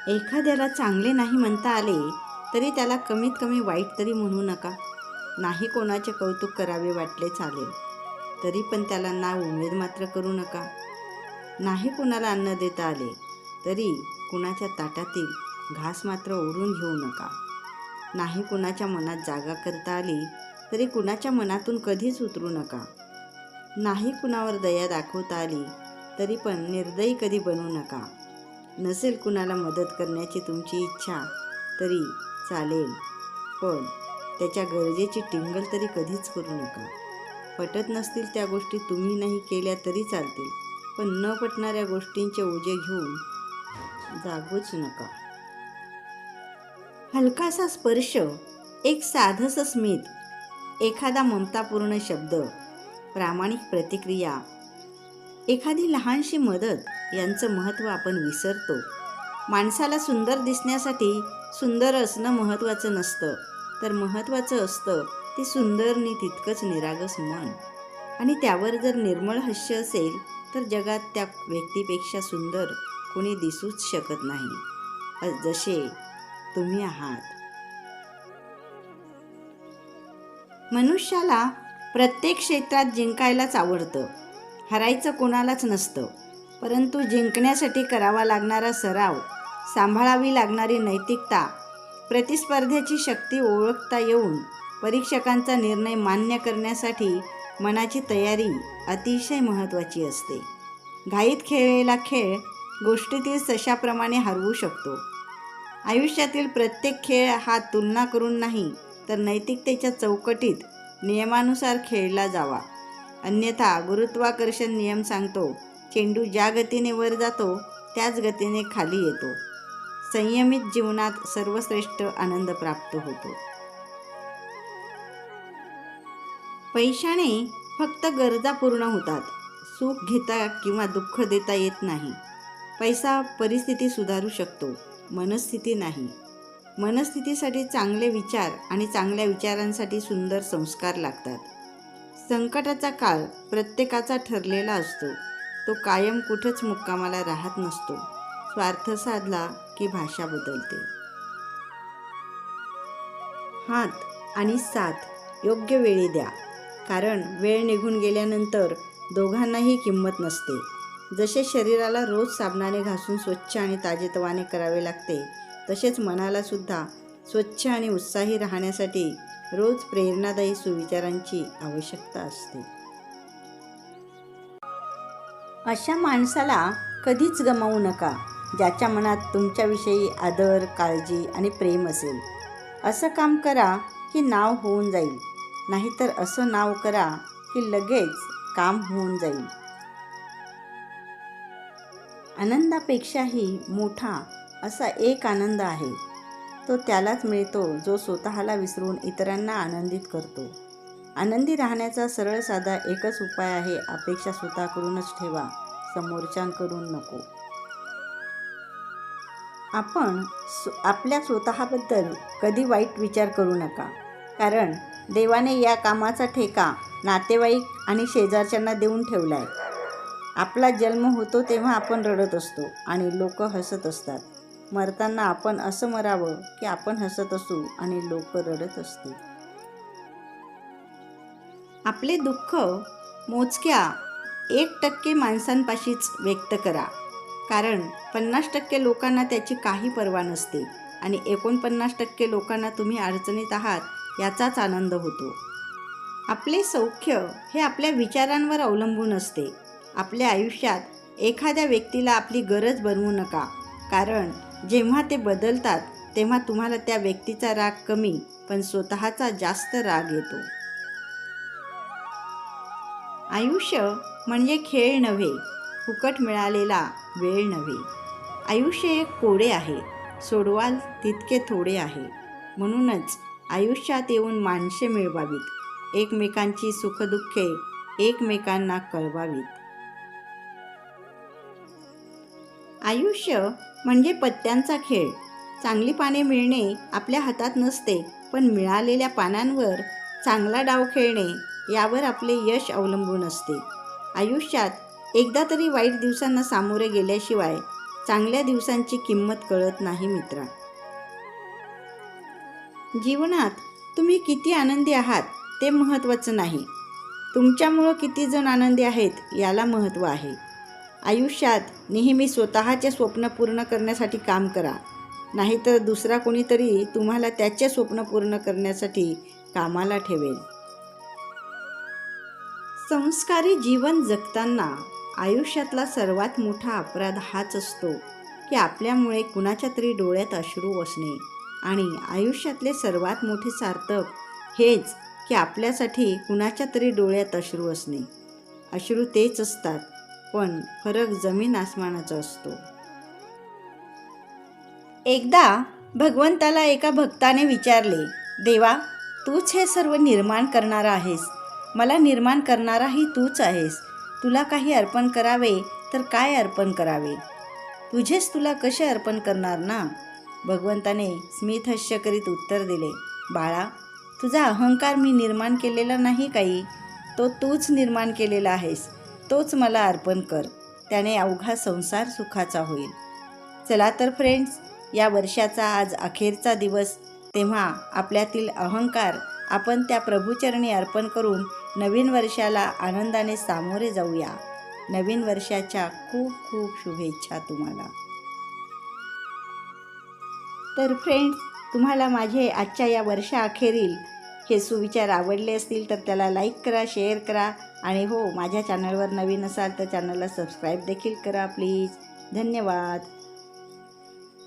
एखाद्याला चांगले नाही म्हणता आले तरी त्याला कमीत कमी वाईट तरी म्हणू नका. नाही कोणाचे कौतुक करावे वाटले चालेल, तरी पण त्याला नाव उमेद मात्र करू नका. नाही कुणाला अन्न देता आले तरी कुणाच्या ताटातील घास मात्र ओढून घेऊ नका. नाही कुणाच्या मनात जागा करता आली तरी कुणाच्या मनातून कधीच उतरू नका. नाही कुणावर दया दाखवता आली तरी पण निर्दयी कधी बनू नका. नसेल कुणाला मदत करण्याची तुमची इच्छा तरी चालेल, पण त्याच्या गरजेची टिंगल तरी कधीच करू नका. पटत नसतील त्या गोष्टी तुम्ही नाही केल्या तरी चालतील, पण न पटणाऱ्या गोष्टींचे ओझे घेऊन जागूच नका. हलकासा स्पर्श, एक साधंसं स्मित, एखादा ममतापूर्ण शब्द, प्रामाणिक प्रतिक्रिया, एखादी लहानशी मदत यांचं महत्त्व आपण विसरतो. माणसाला सुंदर दिसण्यासाठी सुंदर असणं महत्त्वाचं नसतं, तर महत्त्वाचं असतं ते सुंदर नि तितकंच निरागस मन. आणि त्यावर जर निर्मळ हास्य असेल तर जगात त्या व्यक्तीपेक्षा सुंदर कोणी दिसूच शकत नाही, जसे तुम्ही आहात. मनुष्याला प्रत्येक क्षेत्रात जिंकायलाच आवडतं. हरायचं कोणालाच नसतं, परंतु जिंकण्यासाठी करावा लागणारा सराव, सांभाळावी लागणारी नैतिकता, प्रतिस्पर्ध्याची शक्ती ओळखता येऊन परीक्षकांचा निर्णय मान्य करण्यासाठी मनाची तयारी अतिशय महत्त्वाची असते. घाईत खेळलेला खेळ गोष्टीतील सशाप्रमाणे हरवू शकतो. आयुष्यातील प्रत्येक खेळ हा तुलना करून नाही तर नैतिकतेच्या चौकटीत नियमानुसार खेळला जावा. अन्यथा गुरुत्वाकर्षण नियम सांगतो, चेंडू ज्या गतीने वर जातो त्याच गतीने खाली येतो. संयमित जीवनात सर्वश्रेष्ठ आनंद प्राप्त होतो. पैशाने फक्त गरजा पूर्ण होतात, सुख घेता किंवा दुःख देता येत नाही. पैसा परिस्थिती सुधारू शकतो, मनस्थिती नाही. मनस्थितीसाठी चांगले विचार आणि चांगल्या विचारांसाठी सुंदर संस्कार लागतात. संकटाचा काळ प्रत्येकाचा ठरलेला असतो, तो कायम कुठेच मुक्कामाला राहत नसतो. स्वार्थ साधला की भाषा बदलते. हात आणि साथ योग्य वेळी द्या, कारण वेळ निघून गेल्यानंतर दोघांनाही किंमत नसते. जसे शरीराला रोज साबणाने घासून स्वच्छ आणि ताजेतवाने करावे लागते, तसेच मनाला सुद्धा स्वच्छ आणि उत्साही राहण्यासाठी रोज प्रेरणादायी सुविचारांची आवश्यकता असते. अशा माणसाला कधीच गमावू नका, ज्याच्या मनात तुमच्याविषयी आदर, काळजी आणि प्रेम असेल. असं काम करा की नाव होऊन जाईल, नाहीतर असं नाव करा की लगेच काम होऊन जाईल. आनंदापेक्षाही मोठा असा एक आनंद आहे, तो त्यालाच मिळतो जो स्वतःला विसरून इतरांना आनंदित करतो. आनंदी राहण्याचा सरळ साधा एकच उपाय आहे, अपेक्षा स्वतःकडूनच ठेवा, समोरच्यांकडून नको. आपण आपल्या स्वतःबद्दल कधी वाईट विचार करू नका, कारण देवाने या कामाचा ठेका नातेवाईक आणि शेजारच्यांना देऊन ठेवला आहे. आपला जन्म होतो तेव्हा आपण रडत असतो आणि लोक हसत असतात. मरताना आपण असं मरावं की आपण हसत असू आणि लोक रडत असतील. आपले दुःख मोजक्या 1% माणसांपाशीच व्यक्त करा, कारण 50% लोकांना त्याची काही पर्वा नसते आणि 49% लोकांना तुम्ही अडचणीत आहात याचाच आनंद होतो. आपले सौख्य हे आपल्या विचारांवर अवलंबून असते. आपल्या आयुष्यात एखाद्या व्यक्तीला आपली गरज बनवू नका, कारण जेव्हा ते बदलतात तेव्हा तुम्हाला त्या व्यक्तीचा राग कमी पण स्वतःचा जास्त राग येतो. आयुष्य म्हणजे खेळ नव्हे, फुकट मिळालेला वेळ नव्हे. आयुष्य एक कोडे आहे, सोडवाल तितके थोडे आहे. म्हणूनच आयुष्यात येऊन माणसे मिळवावीत, एकमेकांची सुखदुःखे एकमेकांना कळवावीत. आयुष्य म्हणजे पत्त्यांचा खेळ. चांगली पाने मिळणे आपल्या हातात नसते, पण मिळालेल्या पानांवर चांगला डाव खेळणे यावर आपले यश अवलंबून असते. आयुष्यात एकदा तरी वाईट दिवसांना सामोरे गेल्याशिवाय चांगल्या दिवसांची किंमत कळत नाही मित्रा. जीवनात तुम्ही किती आनंदी आहात ते महत्त्वाचं नाही, तुमच्यामुळं किती जण आनंदी आहेत याला महत्त्व आहे. आयुष्यात नेहमी स्वतःचे स्वप्न पूर्ण करण्यासाठी काम करा, नाहीतर दुसरा कोणीतरी तुम्हाला त्याचे स्वप्न पूर्ण करण्यासाठी कामाला ठेवेल. संस्कारी जीवन जगताना आयुष्यातला सर्वात मोठा अपराध हाच असतो की आपल्यामुळे कुणाच्या तरी डोळ्यात अश्रू असणे. आणि आयुष्यातले सर्वात मोठे सार्थक हेच की आपल्यासाठी कुणाच्या तरी डोळ्यात अश्रू असणे. अश्रू तेच असतात, पण फरक जमीन आसमानाचा असतो. एकदा भगवंताला एका भक्ताने विचारले, देवा, तूच हे सर्व निर्माण करणारा आहेस, मला निर्माण करणाराही तूच आहेस. तुला काही अर्पण करावे तर काय अर्पण करावे? तुझेच तुला कसे अर्पण करणार ना? भगवंताने स्मितहास्य करीत उत्तर दिले, बाळा, तुझा अहंकार मी निर्माण केलेला नाही काही, तो तूच निर्माण केलेला आहेस. तोच मला अर्पण कर, त्याने अवघा संसार सुखाचा होईल. चला तर फ्रेंड्स, या वर्षाचा आज अखेरचा दिवस, तेव्हा आपल्यातील अहंकार आपण त्या प्रभूचरणी अर्पण करून नवीन वर्षाला आनंदाने सामोरे जाऊया. नवीन वर्षाच्या खूप खूप शुभेच्छा तुम्हाला. तर फ्रेंड्स, तुम्हाला माझे आजच्या या वर्षाअखेरील हे सुविचार आवडले असतील तर त्याला लाईक करा, शेअर करा आणि हो, माझ्या चॅनलवर नवीन असाल तर चॅनलला सबस्क्राईब देखील करा प्लीज. धन्यवाद.